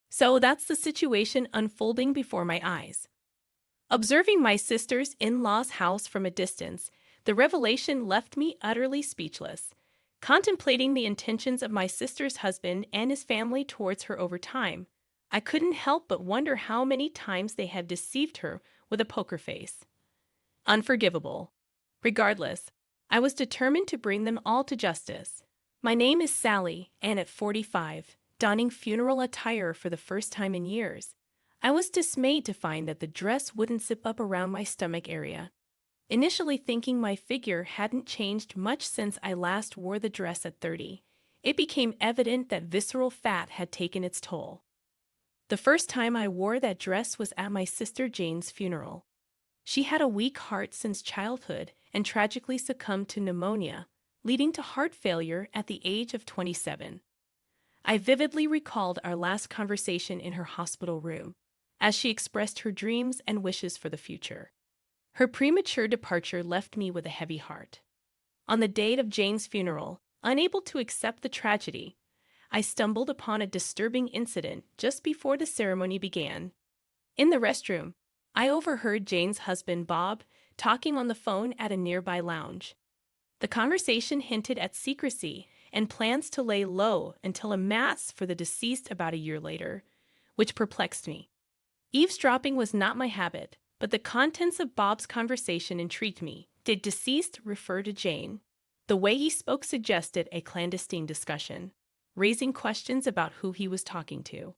So that's the situation unfolding before my eyes. Observing my sister's in-laws' house from a distance, the revelation left me utterly speechless. Contemplating the intentions of my sister's husband and his family towards her over time, I couldn't help but wonder how many times they had deceived her with a poker face. Unforgivable. Regardless, I was determined to bring them all to justice. My name is Sally, and at 45, donning funeral attire for the first time in years, I was dismayed to find that the dress wouldn't zip up around my stomach area. Initially thinking my figure hadn't changed much since I last wore the dress at 30, it became evident that visceral fat had taken its toll. The first time I wore that dress was at my sister Jane's funeral. She had a weak heart since childhood and tragically succumbed to pneumonia, leading to heart failure at the age of 27. I vividly recalled our last conversation in her hospital room, as she expressed her dreams and wishes for the future. Her premature departure left me with a heavy heart. On the date of Jane's funeral, unable to accept the tragedy, I stumbled upon a disturbing incident just before the ceremony began. In the restroom, I overheard Jane's husband, Bob, talking on the phone at a nearby lounge. The conversation hinted at secrecy and plans to lay low until a mass for the deceased about a year later, which perplexed me. Eavesdropping was not my habit, but the contents of Bob's conversation intrigued me. Did deceased refer to Jane? The way he spoke suggested a clandestine discussion, raising questions about who he was talking to.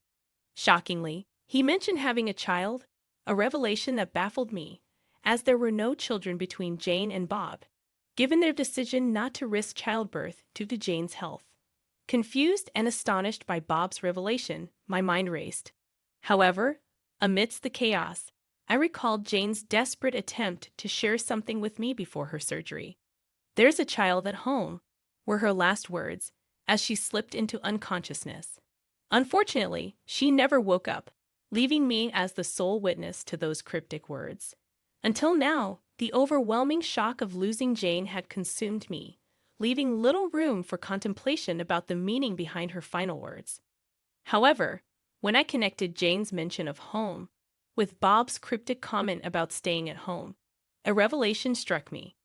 Shockingly, he mentioned having a child, a revelation that baffled me, as there were no children between Jane and Bob, given their decision not to risk childbirth due to Jane's health. Confused and astonished by Bob's revelation, my mind raced. However, amidst the chaos, I recalled Jane's desperate attempt to share something with me before her surgery. "There's a child at home," were her last words as she slipped into unconsciousness. Unfortunately, she never woke up, leaving me as the sole witness to those cryptic words. Until now, the overwhelming shock of losing Jane had consumed me, leaving little room for contemplation about the meaning behind her final words. However, when I connected Jane's mention of home with Bob's cryptic comment about staying at home, a revelation struck me.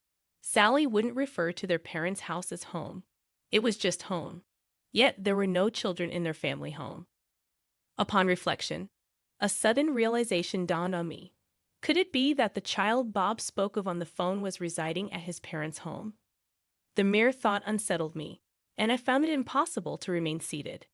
Sally wouldn't refer to their parents' house as home. It was just home. Yet there were no children in their family home. Upon reflection, a sudden realization dawned on me. Could it be that the child Bob spoke of on the phone was residing at his parents' home? The mere thought unsettled me, and I found it impossible to remain seated.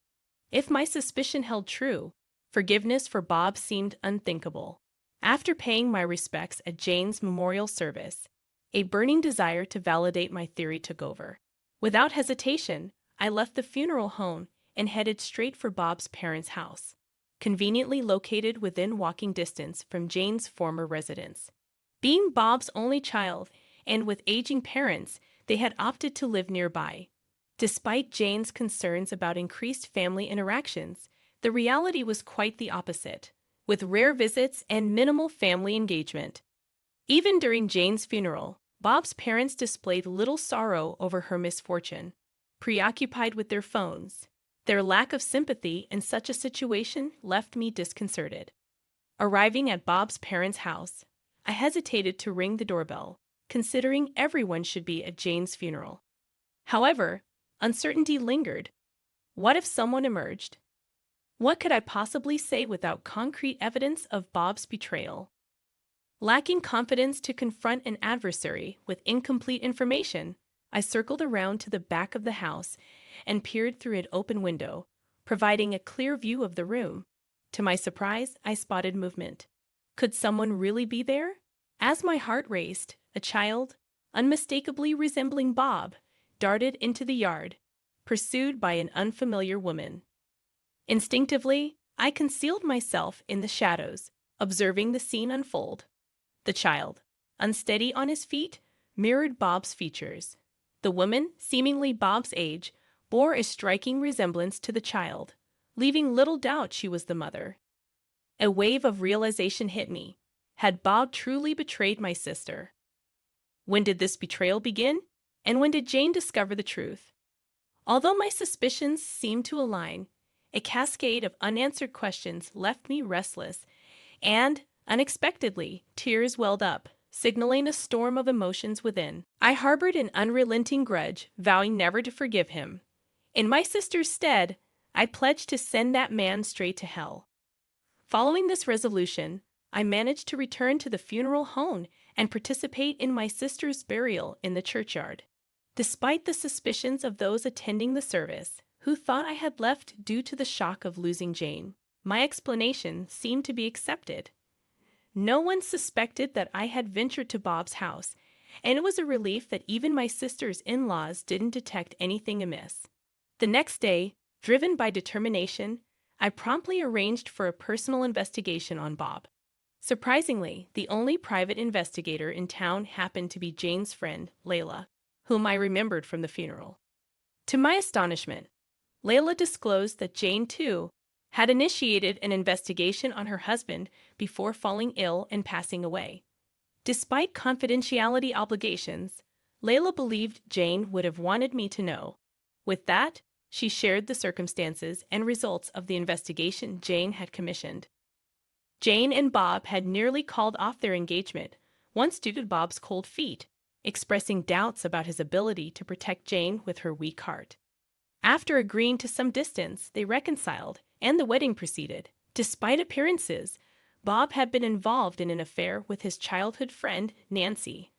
If my suspicion held true, forgiveness for Bob seemed unthinkable. After paying my respects at Jane's memorial service, a burning desire to validate my theory took over. Without hesitation, I left the funeral home and headed straight for Bob's parents' house, conveniently located within walking distance from Jane's former residence. Being Bob's only child, and with aging parents, they had opted to live nearby. Despite Jane's concerns about increased family interactions, the reality was quite the opposite, with rare visits and minimal family engagement. Even during Jane's funeral, Bob's parents displayed little sorrow over her misfortune, preoccupied with their phones. Their lack of sympathy in such a situation left me disconcerted. Arriving at Bob's parents' house, I hesitated to ring the doorbell, considering everyone should be at Jane's funeral. However, uncertainty lingered. What if someone emerged? What could I possibly say without concrete evidence of Bob's betrayal? Lacking confidence to confront an adversary with incomplete information, I circled around to the back of the house and peered through an open window, providing a clear view of the room. To my surprise, I spotted movement. Could someone really be there? As my heart raced, a child, unmistakably resembling Bob, darted into the yard, pursued by an unfamiliar woman. Instinctively, I concealed myself in the shadows, observing the scene unfold. The child, unsteady on his feet, mirrored Bob's features. The woman, seemingly Bob's age, bore a striking resemblance to the child, leaving little doubt she was the mother. A wave of realization hit me. Had Bob truly betrayed my sister? When did this betrayal begin? And when did Jane discover the truth? Although my suspicions seemed to align, A cascade of unanswered questions left me restless, and, unexpectedly, tears welled up, signaling a storm of emotions within. I harbored an unrelenting grudge, vowing never to forgive him. In my sister's stead, I pledged to send that man straight to hell. Following this resolution, I managed to return to the funeral home and participate in my sister's burial in the churchyard. Despite the suspicions of those attending the service, who thought I had left due to the shock of losing Jane, my explanation seemed to be accepted. No one suspected that I had ventured to Bob's house, and it was a relief that even my sister's in-laws didn't detect anything amiss. The next day, driven by determination, I promptly arranged for a personal investigation on Bob. Surprisingly, the only private investigator in town happened to be Jane's friend, Layla, whom I remembered from the funeral. To my astonishment, Layla disclosed that Jane, too, had initiated an investigation on her husband before falling ill and passing away. Despite confidentiality obligations, Layla believed Jane would have wanted me to know. With that, she shared the circumstances and results of the investigation Jane had commissioned. Jane and Bob had nearly called off their engagement, once due to Bob's cold feet, expressing doubts about his ability to protect Jane with her weak heart. After agreeing to some distance, they reconciled, and the wedding proceeded. Despite appearances, Bob had been involved in an affair with his childhood friend, Nancy.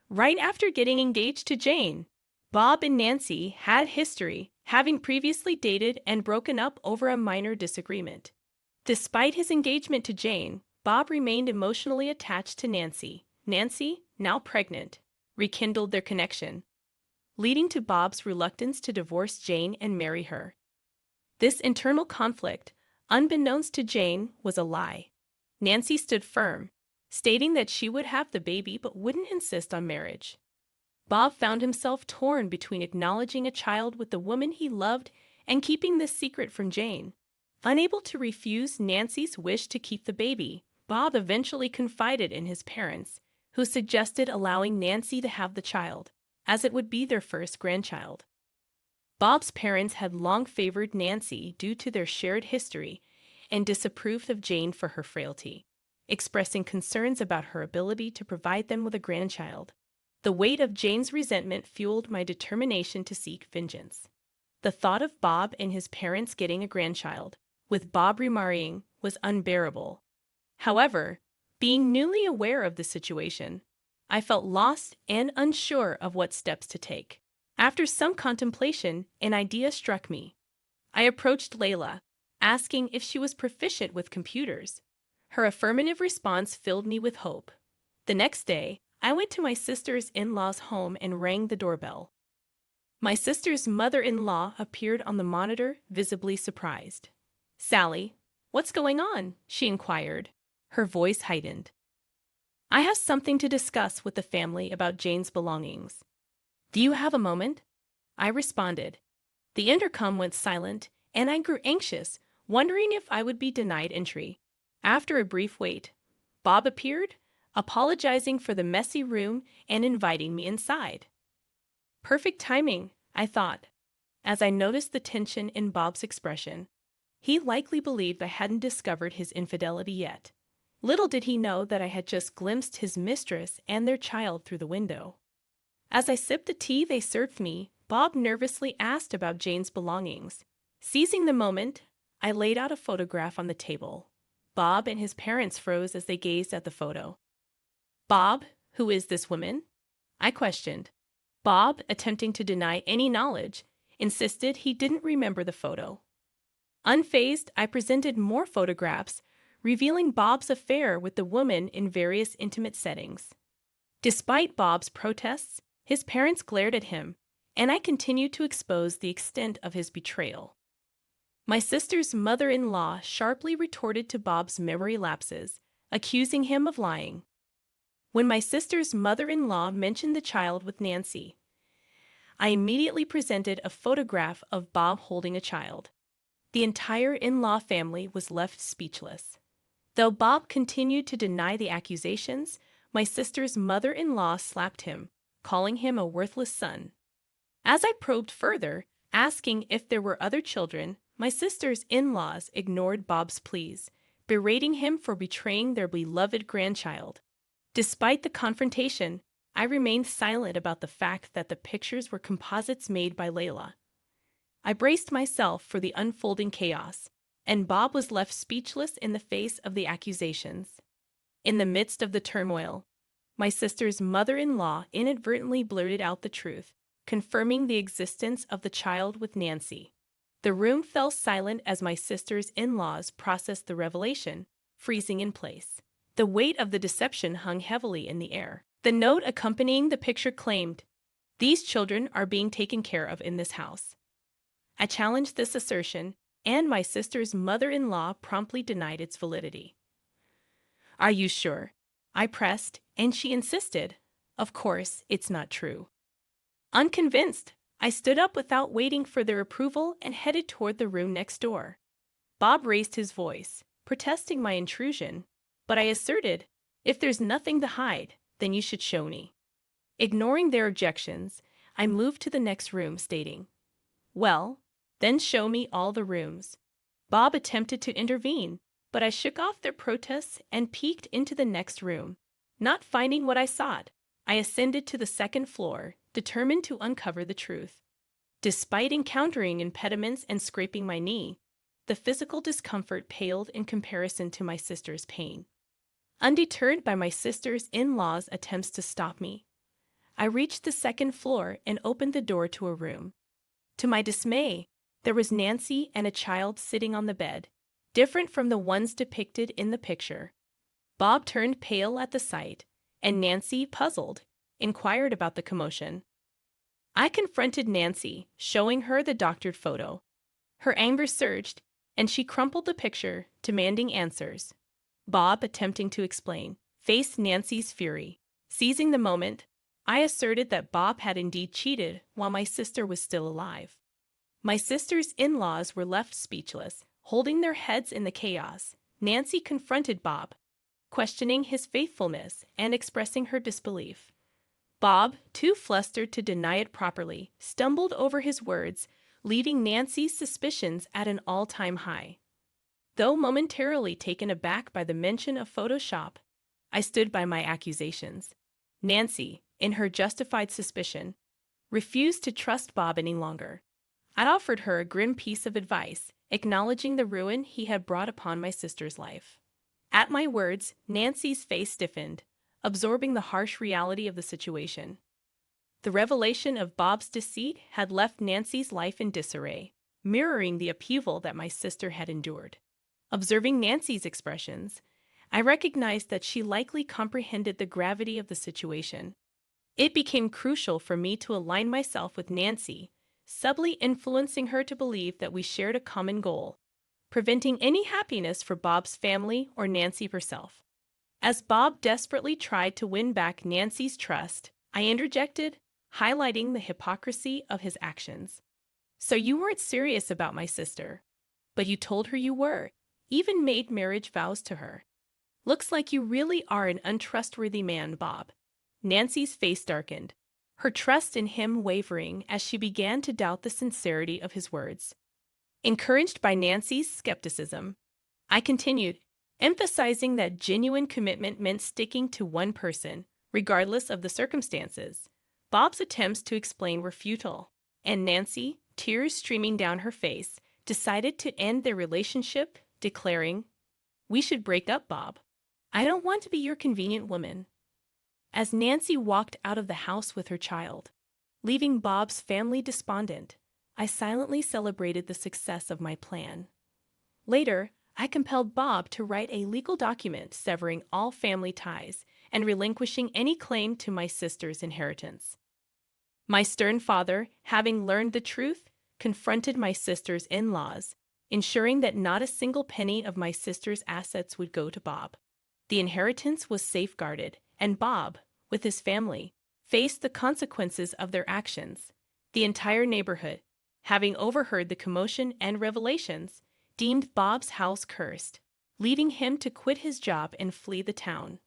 Right after getting engaged to Jane, Bob and Nancy had history, having previously dated and broken up over a minor disagreement. Despite his engagement to Jane, Bob remained emotionally attached to Nancy. Nancy, now pregnant, rekindled their connection, leading to Bob's reluctance to divorce Jane and marry her. This internal conflict, unbeknownst to Jane, was a lie. Nancy stood firm, stating that she would have the baby but wouldn't insist on marriage. Bob found himself torn between acknowledging a child with the woman he loved and keeping this secret from Jane. Unable to refuse Nancy's wish to keep the baby, Bob eventually confided in his parents, who suggested allowing Nancy to have the child, as it would be their first grandchild. Bob's parents had long favored Nancy due to their shared history and disapproved of Jane for her frailty, expressing concerns about her ability to provide them with a grandchild. The weight of Jane's resentment fueled my determination to seek vengeance. The thought of Bob and his parents getting a grandchild, with Bob remarrying, was unbearable. However, being newly aware of the situation, I felt lost and unsure of what steps to take. After some contemplation, an idea struck me. I approached Layla, asking if she was proficient with computers. Her affirmative response filled me with hope. The next day, I went to my sister's in-law's home and rang the doorbell. My sister's mother-in-law appeared on the monitor, visibly surprised. "Sally, what's going on?" she inquired, her voice heightened. "I have something to discuss with the family about Jane's belongings. Do you have a moment?" I responded. The intercom went silent, and I grew anxious, wondering if I would be denied entry. After a brief wait, Bob appeared, apologizing for the messy room and inviting me inside. Perfect timing, I thought, as I noticed the tension in Bob's expression. He likely believed I hadn't discovered his infidelity yet. Little did he know that I had just glimpsed his mistress and their child through the window. As I sipped the tea they served me, Bob nervously asked about Jane's belongings. Seizing the moment, I laid out a photograph on the table. Bob and his parents froze as they gazed at the photo. "Bob, who is this woman?" I questioned. Bob, attempting to deny any knowledge, insisted he didn't remember the photo. Unfazed, I presented more photographs, revealing Bob's affair with the woman in various intimate settings. Despite Bob's protests, his parents glared at him, and I continued to expose the extent of his betrayal. My sister's mother-in-law sharply retorted to Bob's memory lapses, accusing him of lying. When my sister's mother-in-law mentioned the child with Nancy, I immediately presented a photograph of Bob holding a child. The entire in-law family was left speechless. Though Bob continued to deny the accusations, my sister's mother-in-law slapped him, calling him a worthless son. As I probed further, asking if there were other children, My sister's in-laws ignored Bob's pleas, berating him for betraying their beloved grandchild. Despite the confrontation, I remained silent about the fact that the pictures were composites made by Layla. I braced myself for the unfolding chaos, and Bob was left speechless in the face of the accusations. In the midst of the turmoil, my sister's mother-in-law inadvertently blurted out the truth, confirming the existence of the child with Nancy. The room fell silent as my sister's in-laws processed the revelation, freezing in place. The weight of the deception hung heavily in the air. The note accompanying the picture claimed, "These children are being taken care of in this house." I challenged this assertion, and my sister's mother-in-law promptly denied its validity. "Are you sure?" I pressed, and she insisted, "Of course, it's not true." Unconvinced, I stood up without waiting for their approval and headed toward the room next door. Bob raised his voice, protesting my intrusion, but I asserted, "If there's nothing to hide, then you should show me." Ignoring their objections, I moved to the next room, stating, "Well, then show me all the rooms." Bob attempted to intervene, but I shook off their protests and peeked into the next room. Not finding what I sought, I ascended to the second floor, determined to uncover the truth. Despite encountering impediments and scraping my knee, the physical discomfort paled in comparison to my sister's pain. Undeterred by my sister's in-laws' attempts to stop me, I reached the second floor and opened the door to a room. To my dismay, there was Nancy and a child sitting on the bed, different from the ones depicted in the picture. Bob turned pale at the sight, and Nancy, puzzled, inquired about the commotion. I confronted Nancy, showing her the doctored photo. Her anger surged, and she crumpled the picture, demanding answers. Bob, attempting to explain, faced Nancy's fury. Seizing the moment, I asserted that Bob had indeed cheated while my sister was still alive. My sister's in-laws were left speechless, holding their heads in the chaos. Nancy confronted Bob, questioning his faithfulness and expressing her disbelief. Bob, too flustered to deny it properly, stumbled over his words, leaving Nancy's suspicions at an all-time high. Though momentarily taken aback by the mention of Photoshop, I stood by my accusations. Nancy, in her justified suspicion, refused to trust Bob any longer. I offered her a grim piece of advice, acknowledging the ruin he had brought upon my sister's life. At my words, Nancy's face stiffened, absorbing the harsh reality of the situation. The revelation of Bob's deceit had left Nancy's life in disarray, mirroring the upheaval that my sister had endured. Observing Nancy's expressions, I recognized that she likely comprehended the gravity of the situation. It became crucial for me to align myself with Nancy, subtly influencing her to believe that we shared a common goal, preventing any happiness for Bob's family or Nancy herself. As Bob desperately tried to win back Nancy's trust, I interjected, highlighting the hypocrisy of his actions. "So you weren't serious about my sister, but you told her you were, even made marriage vows to her. Looks like you really are an untrustworthy man, Bob." Nancy's face darkened, her trust in him wavering as she began to doubt the sincerity of his words. Encouraged by Nancy's skepticism, I continued, emphasizing that genuine commitment meant sticking to one person, regardless of the circumstances. Bob's attempts to explain were futile, and Nancy, tears streaming down her face, decided to end their relationship, declaring, "We should break up, Bob. I don't want to be your convenient woman." As Nancy walked out of the house with her child, leaving Bob's family despondent, I silently celebrated the success of my plan. Later, I compelled Bob to write a legal document severing all family ties and relinquishing any claim to my sister's inheritance. My stern father, having learned the truth, confronted my sister's in-laws, ensuring that not a single penny of my sister's assets would go to Bob. The inheritance was safeguarded, and Bob, with his family, faced the consequences of their actions. The entire neighborhood, having overheard the commotion and revelations, deemed Bob's house cursed, leading him to quit his job and flee the town.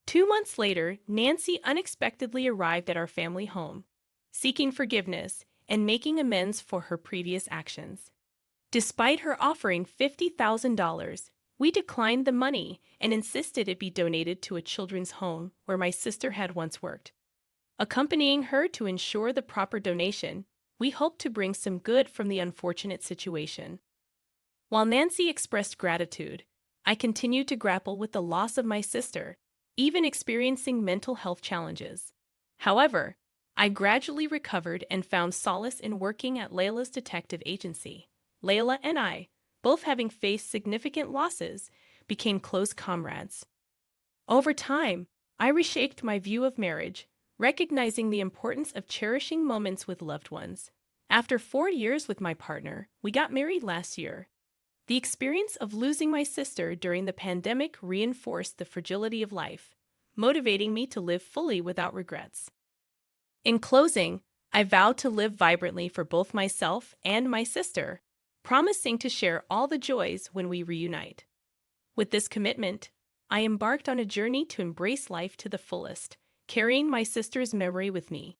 2 months later, Nancy unexpectedly arrived at our family home, seeking forgiveness and making amends for her previous actions. Despite her offering $50,000, we declined the money and insisted it be donated to a children's home where my sister had once worked. Accompanying her to ensure the proper donation, we hoped to bring some good from the unfortunate situation. While Nancy expressed gratitude, I continued to grapple with the loss of my sister, even experiencing mental health challenges. However, I gradually recovered and found solace in working at Layla's detective agency. Layla and I, both having faced significant losses, became close comrades. Over time, I reshaped my view of marriage, recognizing the importance of cherishing moments with loved ones. After 4 years with my partner, we got married last year. The experience of losing my sister during the pandemic reinforced the fragility of life, motivating me to live fully without regrets. In closing, I vow to live vibrantly for both myself and my sister, promising to share all the joys when we reunite. With this commitment, I embarked on a journey to embrace life to the fullest, carrying my sister's memory with me.